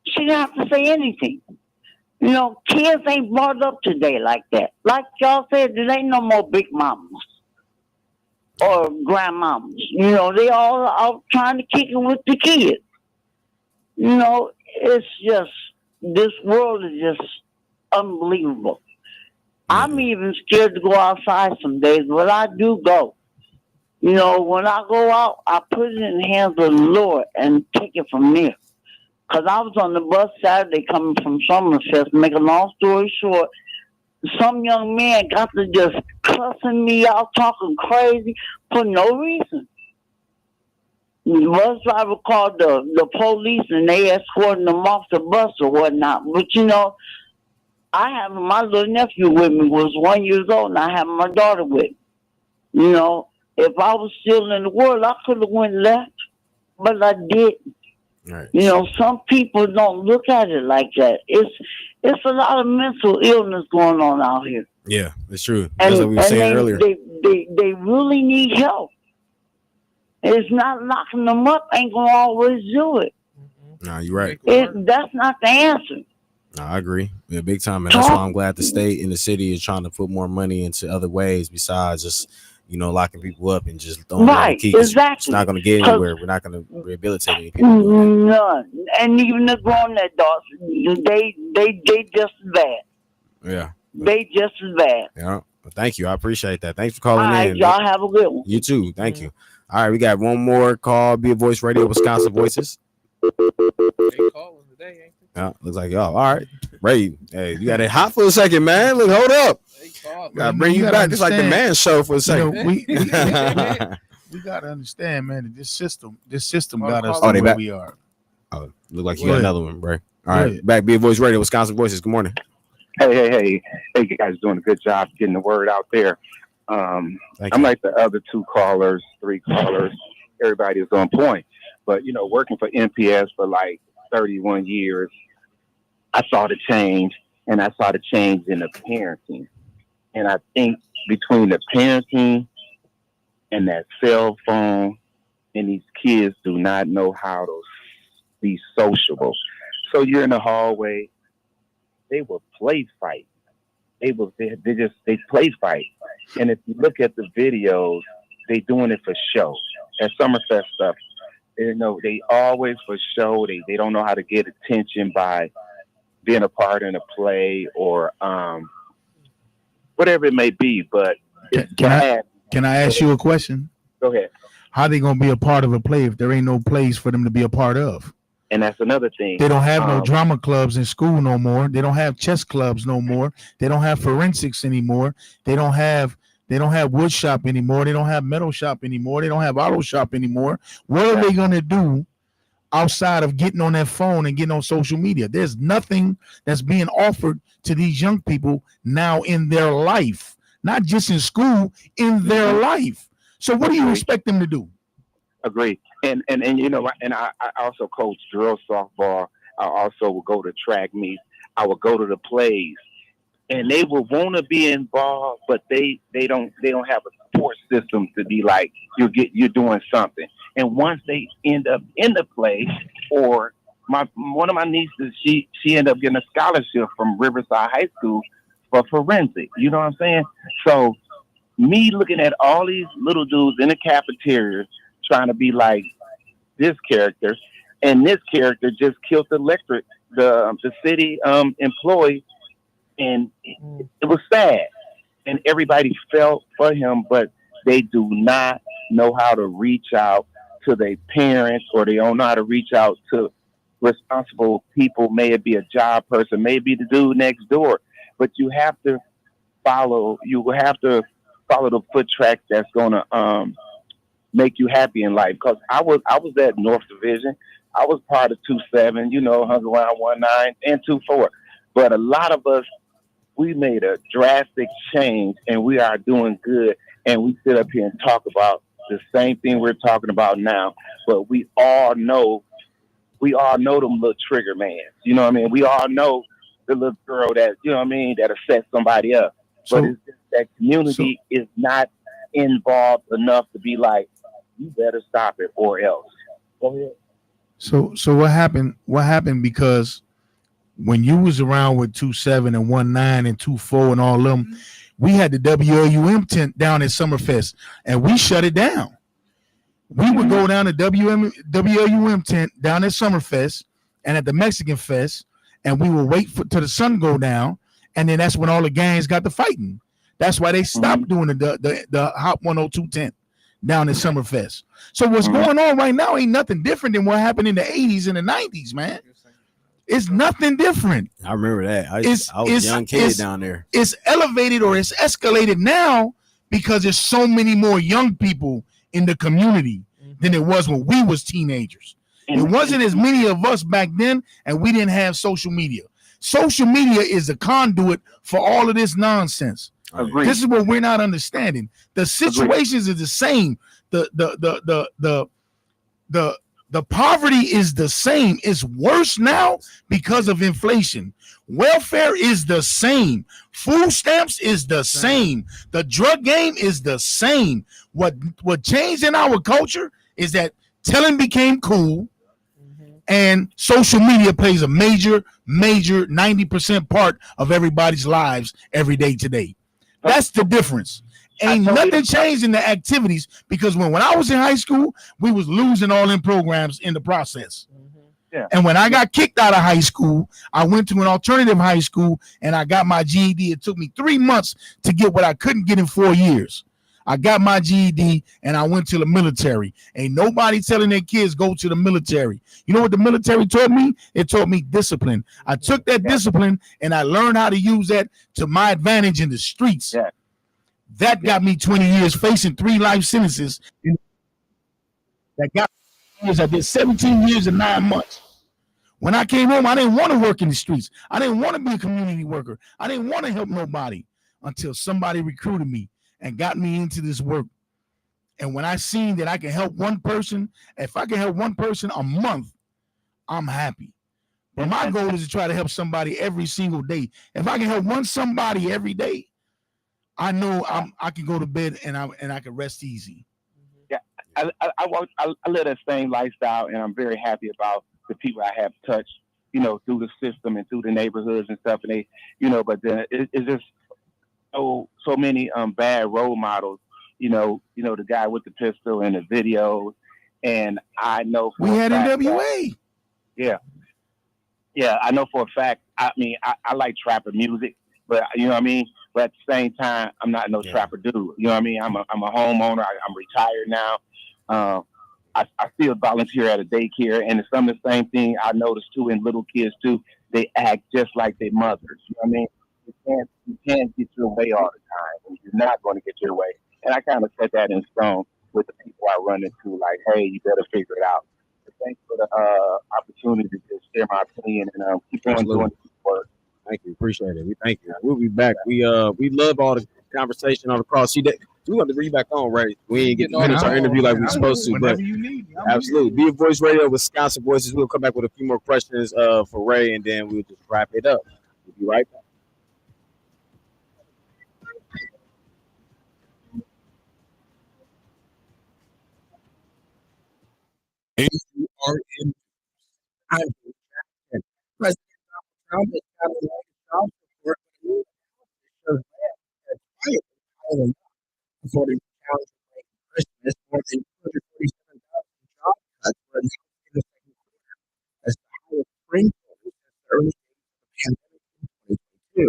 She didn't have to say anything. You know, kids ain't brought up today like that. Like y'all said, there ain't no more big mamas or grandmamas. You know, they all out trying to kick it with the kids. You know, it's just, this world is just unbelievable. I'm even scared to go outside some days, but I do go. You know, when I go out, I put it in the hands of the Lord and take it from there. Because I was on the bus Saturday coming from Somerset. Make a long story short, some young man got to just cussing me out, talking crazy for no reason. The bus driver called the police and they escorted them off the bus or whatnot. But you know, I have my little nephew with me, was 1 year old, and I have my daughter with me. You know, if I was still in the world, I could have went left, but I didn't. Right. You know, some people don't look at it like that. It's a lot of mental illness going on out here. Yeah, it's true. That's what we were saying earlier. They really need help. It's not locking them up ain't gonna always do it. No, you're right. That's not the answer. No, I agree. Yeah, big time, and that's why I'm glad the state and the city is trying to put more money into other ways besides just, you know, locking people up and just throwing them in the key. Exactly. It's not going to get anywhere. We're not going to rehabilitate any people. None. And even the grown adults, they just as bad. Yeah. They just as bad. Yeah. Well, thank you. I appreciate that. Thanks for calling All right, in. y'all have a good one. You too. Thank you. All right, we got one more call. Be a Voice Radio, Wisconsin Voices. Yeah, looks like y'all. All right, Ray. Hey, you got it hot for a second, man. Look, hold up. Gotta bring you back. It's like the man show for a second. You know, we gotta understand, man, that this system got us they where back. we are. Oh, look like you got another one, Ray. All right, back. Be a Voice Radio, Wisconsin Voices. Good morning. Hey, you guys doing a good job getting the word out there. I'm like the other three callers. Everybody is on point. But, you know, working for NPS for like 31 years, I saw the change, and I saw the change in the parenting. And I think between the parenting and that cell phone, and these kids do not know how to be sociable. So you're in the hallway, they will play fight. They play fight. And if you look at the videos, they doing it for show. At Summerfest stuff, you know, they always for show. They don't know how to get attention by being a part in a play or whatever it may be. But can I ask you a question? Go ahead. How they gonna be a part of a play if there ain't no plays for them to be a part of? And that's another thing. They don't have no drama clubs in school no more. They don't have chess clubs no more. They don't have forensics anymore. They don't have wood shop anymore. They don't have metal shop anymore. They don't have auto shop anymore. What are they gonna do outside of getting on that phone and getting on social media? There's nothing that's being offered to these young people now in their life, not just in school, in their life. So what do you expect them to do? Agree. And you know, and I also coach drill softball. I also would go to track meets. I would go to the plays, and they would want to be involved, but they don't have a support system to be like you're doing something. And once they end up in the play, or one of my nieces, she ended up getting a scholarship from Riverside High School for forensic. You know what I'm saying? So me looking at all these little dudes in the cafeteria trying to be like this character, and this character just killed the city employee, and it was sad, and everybody felt for him, but they do not know how to reach out to their parents, or they don't know how to reach out to responsible people. May it be a job person, maybe the dude next door, but you have to follow. You have to follow the foot track that's gonna make you happy in life. Because I was at North Division. I was part of 2-7, hung around 1-9 and 2-4. But a lot of us, we made a drastic change and we are doing good. And we sit up here and talk about the same thing we're talking about now. But we all know them little trigger mans. You know what I mean? We all know the little girl that, that'll set somebody up. But it's just that community is not involved enough to be like, you better stop it or else. Go ahead. So what happened? What happened? Because when you was around with 2-7 and 1-9 and 2-4 and all of them, we had the WLUM tent down at Summerfest and we shut it down. We would go down to WLUM tent down at Summerfest and at the Mexican Fest, and we would wait till the sun go down, and then that's when all the gangs got to fighting. That's why they stopped doing the Hot 102 tent down at Summerfest. So what's going on right now ain't nothing different than what happened in the 80s and the 90s, man. It's nothing different. I remember that. I was a young kid down there. It's elevated or it's escalated now because there's so many more young people in the community than it was when we was teenagers. It wasn't as many of us back then, and we didn't have social media. Social media is a conduit for all of this nonsense. Agreed. This is what we're not understanding. The situations are the same. The poverty is the same. It's worse now because of inflation. Welfare is the same. Food stamps is the same. The drug game is the same. What changed in our culture is that telling became cool, and social media plays a major 90% part of everybody's lives every day today. That's the difference. Ain't nothing changed in the activities, because when I was in high school, we was losing all them programs in the process. Yeah. And when I got kicked out of high school, I went to an alternative high school and I got my GED. It took me 3 months to get what I couldn't get in 4 years. I got my GED and I went to the military. Ain't nobody telling their kids go to the military. You know what the military taught me? It taught me discipline. I took that discipline and I learned how to use that to my advantage in the streets. Yeah. That got me 20 years facing 3 life sentences. That got me years. I did 17 years and 9 months. When I came home, I didn't want to work in the streets. I didn't want to be a community worker. I didn't want to help nobody until somebody recruited me and got me into this work. And when I seen that I can help one person, if I can help one person a month, I'm happy. But my goal is to try to help somebody every single day. If I can help somebody every day, I know I can go to bed and I can rest easy. Yeah, I live that same lifestyle, and I'm very happy about the people I have touched, through the system and through the neighborhoods and stuff. And they, but then it's just so many bad role models. The guy with the pistol and the videos, and I know for we had fact NWA. Yeah, I know for a fact. I mean, I like trapper music, but you know what I mean. But at the same time, I'm not no trapper dude. You know what I mean? I'm a homeowner. I'm retired now. I still volunteer at a daycare, and it's some of the same thing I noticed too in little kids too. They act just like their mothers. You know what I mean? You can't get your way all the time, and you're not going to get your way. And I kind of set that in stone with the people I run into. Like, hey, you better figure it out. But thanks for the opportunity to just share my opinion and keep on doing this work. Thank you, appreciate it. We thank you. We'll be back. We love all the conversation on the call. See that we want to bring you back on, right? We ain't getting to finish our interview like we're supposed to, but absolutely. Be a Voice Radio, Wisconsin Voices. We'll come back with a few more questions for Ray, and then we'll just wrap it up. We'll be right back. AURN. I'm President Donald Trump has got a lot of job support, but it shows that quietly piling up. According to Challenge Bank Christmas, more than 247,000 job cuts were announced in the second quarter, as the highest spring total since the early days of the pandemic in 2022.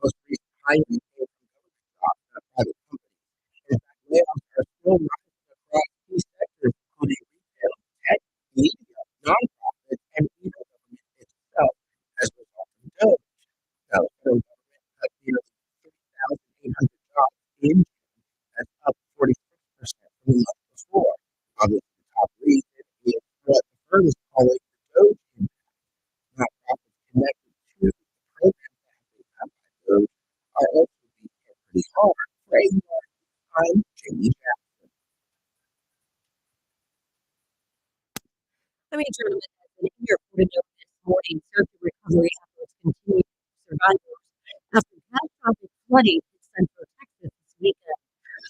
Most recent hiring came from government jobs, not private companies. In fact, layoffs are still rising across key sectors, including retail, tech, media, nonprofits, and even government itself, as a result of DOGE. Now, the federal government cut in that's up 46% from the month before. Obviously, the top reason is what the first call it the Doge impact. Nonprofits connected to the programs that have been done by Doge are also being hit pretty hard. For a more time, Jamie Jackson. I mean, tournament has been reported over this morning. Search and recovery efforts continue for survivors after catastrophic flooding in central Texas this weekend.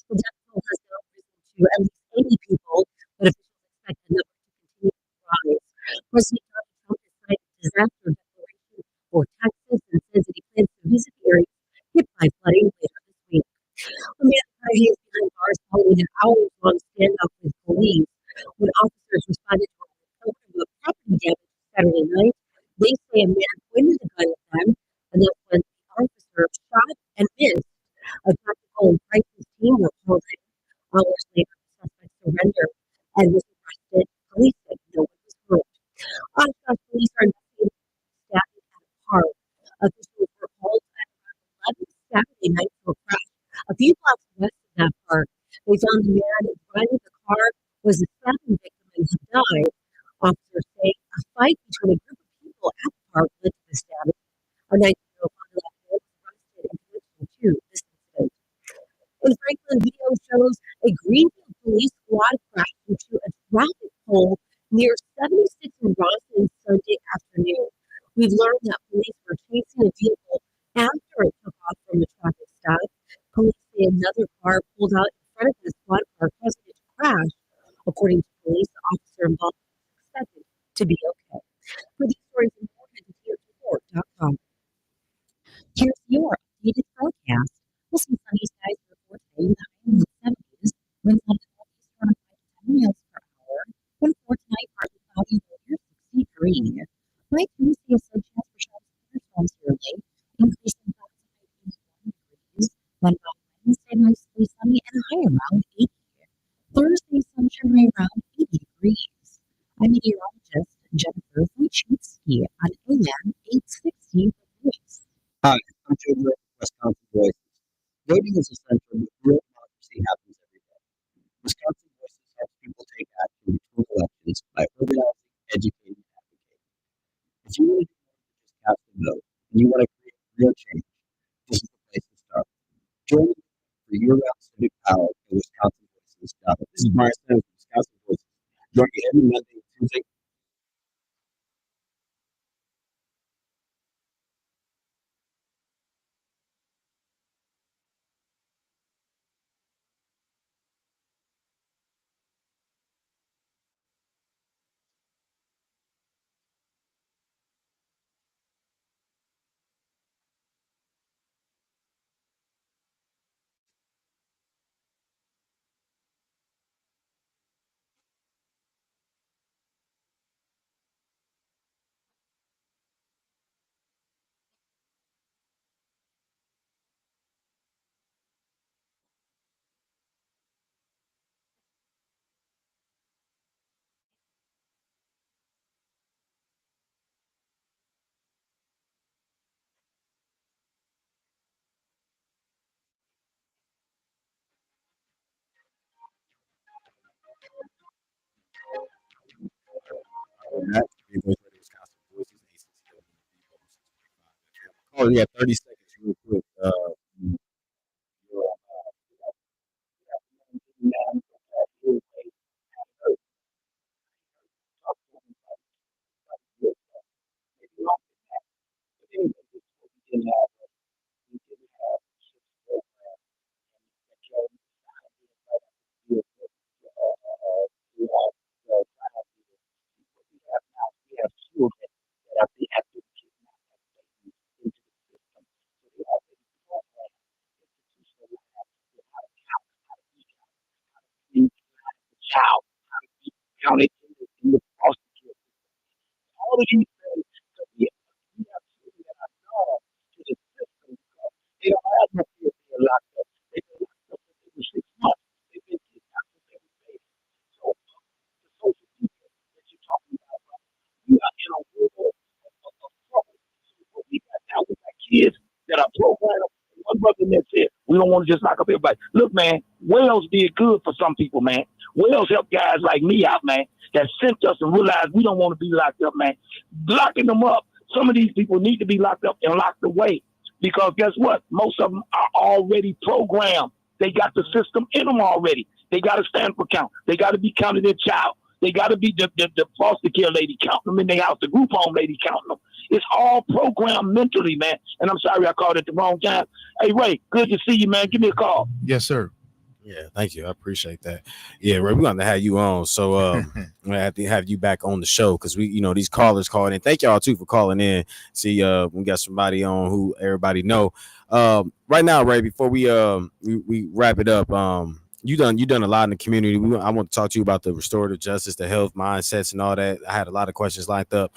The death toll has now risen to at least 80 people, but officials expect the number to continue to rise. President Donald Trump has signed a disaster declaration for Texas and says that he plans to visit the areas hit by flooding later this week. A man is behind bars following an hours-long standoff with police when officers responded to a report of property damage Saturday night. They say a man pointed a gun at them, and that's when the officer shot and missed. A tactical and crisis team were called in. Hours later, the suspect surrendered and was arrested. Police said no one was hurt. Oshkosh police are investigating stabbing at a park. Officials were called at around 11 Saturday night for a crash a few blocks west of that park. They found the man driving the car was a stabbing victim and had died. Officers say a fight between a group of people at the park led to the stabbing. A 19-year-old father was arrested in connection to this incident. In Franklin, video shows a Greenfield police squad crashed into a traffic pole near 76 and Rawson Sunday afternoon. We've learned that police were chasing a vehicle after it took off from a traffic stop. Police say another car pulled out in front of the squad car, causing it to crash. According to police, the officer involved is expected to be okay. For these stories and more, head to TRT4.com. Here's your updated forecast. We'll see sunny skies for today with a high in the 70s. Winds out of the northeast around 5 to 10 miles per hour. And for tonight, partly cloudy, low near 63. By Tuesday, a sun chance for showers and thunderstorms here late. Increasing clouds and high 81 degrees. Then by Wednesday, mostly sunny and a high around 80. Thursday, sunshine high around 80 degrees. I'm meteorologist Jennifer Wojcicki on AM 860 The Voice. Hi, I'm Joe Britt, Wisconsin Voices. Voting is essential, but real democracy happens every day. Wisconsin Voices helps people take action between elections by organizing, educating, and advocating. If you want to do more than just cast a vote, and you want to create real change, this is the place to start. Join me for year-round civic power at wisconsinvoices.org. This is Bryan from Wisconsin Voices. Join me every Monday and Tuesday. That Wisconsin Voices, oh yeah, 30 seconds real quick. We don't want to just lock up everybody. Look, man, Wells did good for some people, man. Wells helped guys like me out, man, that sent us and realized we don't want to be locked up, man. Locking them up, some of these people need to be locked up and locked away because guess what? Most of them are already programmed. They got the system in them already. They got to stand for count. They got to be counted their child. They got to be the foster care lady counting them in their house, the group home lady counting them. It's all programmed mentally, man. And I'm sorry I called at the wrong time. Hey, Ray, good to see you, man. Give me a call. Yes, sir. Yeah, thank you. I appreciate that. Yeah, Ray, we're going to have you on. So I have to have you back on the show because these callers called in. Thank y'all too for calling in. See, we got somebody on who everybody know. Right now, Ray, before we wrap it up, you done a lot in the community. I want to talk to you about the restorative justice, the health mindsets, and all that. I had a lot of questions lined up.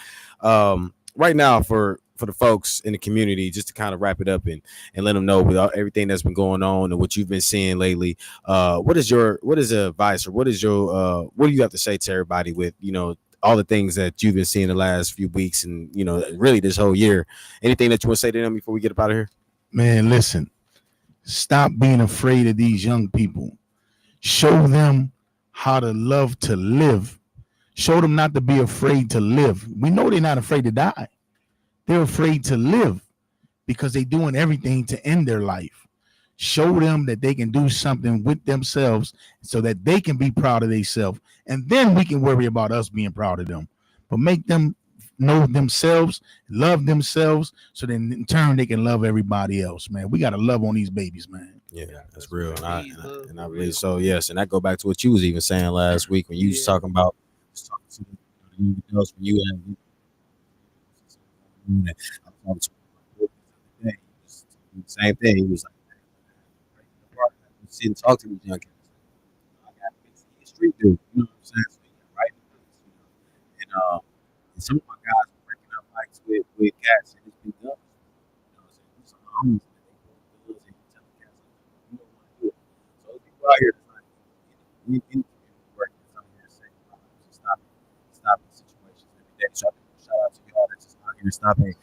Right now, for the folks in the community, just to kind of wrap it up and let them know with everything that's been going on and what you've been seeing lately. What is the advice, or what do you have to say to everybody with all the things that you've been seeing the last few weeks and really this whole year? Anything that you want to say to them before we get up out of here? Man, listen. Stop being afraid of these young people. Show them how to love to live. Show them not to be afraid to live. We know they're not afraid to die. They're afraid to live because they're doing everything to end their life. Show them that they can do something with themselves so that they can be proud of themselves. And then we can worry about us being proud of them. But make them know themselves, love themselves, so then in turn they can love everybody else, man. We got to love on these babies, man. Yeah, that's real. And I really, so yes, and that go back to what you was even saying last week when you was talking about when you and I was talking to same thing. He was like, sit and talk to these young kids. I got a street dude, you know what I'm saying? So right, and some of my guys were breaking up fights with cats and it's been done. You know what I'm saying? Some homies that they go and tell the cats you don't want to do it. So those people out here like we work out here saving lives and stopping situations every day. So I think shout out to y'all that's just out here stopping